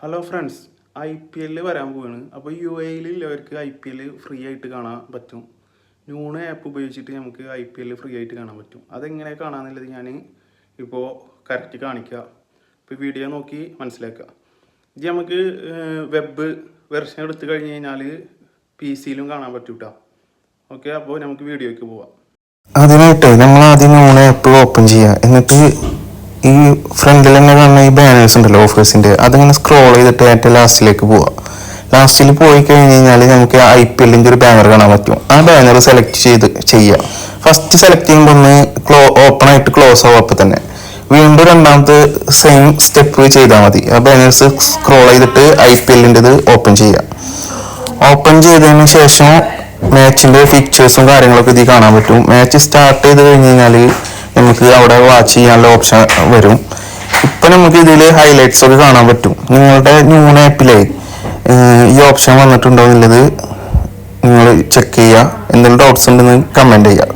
Hello friends, IPL വരാൻ പോവാണ്. അപ്പോൾ UAE ഉള്ളവർക്ക് IPL ഫ്രീ ആയിട്ട് കാണാൻ പറ്റും. ന്യൂണ് ആപ്പ് ഉപയോഗിച്ചിട്ട് നമുക്ക് IPL ഫ്രീ ആയിട്ട് കാണാൻ പറ്റും. അതെങ്ങനെ കാണാമെന്നുള്ളത് ഞാൻ ഇപ്പോൾ കറക്റ്റ് കാണിക്കുക. ഇപ്പോൾ വീഡിയോ നോക്കി മനസ്സിലാക്കുക. ഇത് നമുക്ക് വെബ് വെർഷൻ എടുത്തു കഴിഞ്ഞ് കഴിഞ്ഞാൽ PC-യിലും കാണാൻ പറ്റും കേട്ടോ. ഓക്കെ, അപ്പോൾ നമുക്ക് വീഡിയോയ്ക്ക് പോവാം. അതിനായിട്ട് നമ്മൾ ആദ്യം ന്യൂണ് ആപ്പ് ഓപ്പൺ ചെയ്യുക. എന്നിട്ട് ഈ ഫ്രണ്ടിൽ തന്നെ കാണുന്ന ഈ ബാനേഴ്സ് ഉണ്ടല്ലോ ഓഫേഴ്സിൻ്റെ, അതിങ്ങനെ സ്ക്രോൾ ചെയ്തിട്ട് ഏറ്റവും ലാസ്റ്റിലേക്ക് പോവാം. ലാസ്റ്റിൽ പോയി കഴിഞ്ഞ് കഴിഞ്ഞാൽ നമുക്ക് IPLൻ്റെ ഒരു ബാനർ കാണാൻ പറ്റും. ആ ബാനർ സെലക്ട് ചെയ്യുക. ഫസ്റ്റ് സെലക്ട് ചെയ്യുമ്പോൾ ഒന്ന് ഓപ്പൺ ആയിട്ട് ക്ലോസ് ആവും. അപ്പോൾ തന്നെ വീണ്ടും രണ്ടാമത്തെ സെയിം സ്റ്റെപ്പ് ചെയ്താൽ മതി. ആ ബാനേഴ്സ് സ്ക്രോൾ ചെയ്തിട്ട് IPLൻ്റെത് ഓപ്പൺ ചെയ്യുക. ഓപ്പൺ ചെയ്തതിന് ശേഷം മാച്ചിൻ്റെ ഫീച്ചേഴ്സും കാര്യങ്ങളൊക്കെ ഇതിൽ കാണാൻ പറ്റും. മാച്ച് സ്റ്റാർട്ട് ചെയ്ത് കഴിഞ്ഞ് കഴിഞ്ഞാൽ നമുക്ക് അവിടെ വാച്ച് ചെയ്യാനുള്ള ഓപ്ഷൻ വരും. ഇപ്പം നമുക്ക് ഇതിൽ ഹൈലൈറ്റ്സ് ഒക്കെ കാണാൻ പറ്റും. നിങ്ങളുടെ ന്യൂൺ ആപ്പിലെ ഈ ഓപ്ഷൻ വന്നിട്ടുണ്ടോ എന്നുള്ളത് നിങ്ങൾ ചെക്ക് ചെയ്യുക. എന്തെങ്കിലും ഡൗട്ട്സ് ഉണ്ടെന്ന് കമൻറ്റ് ചെയ്യുക.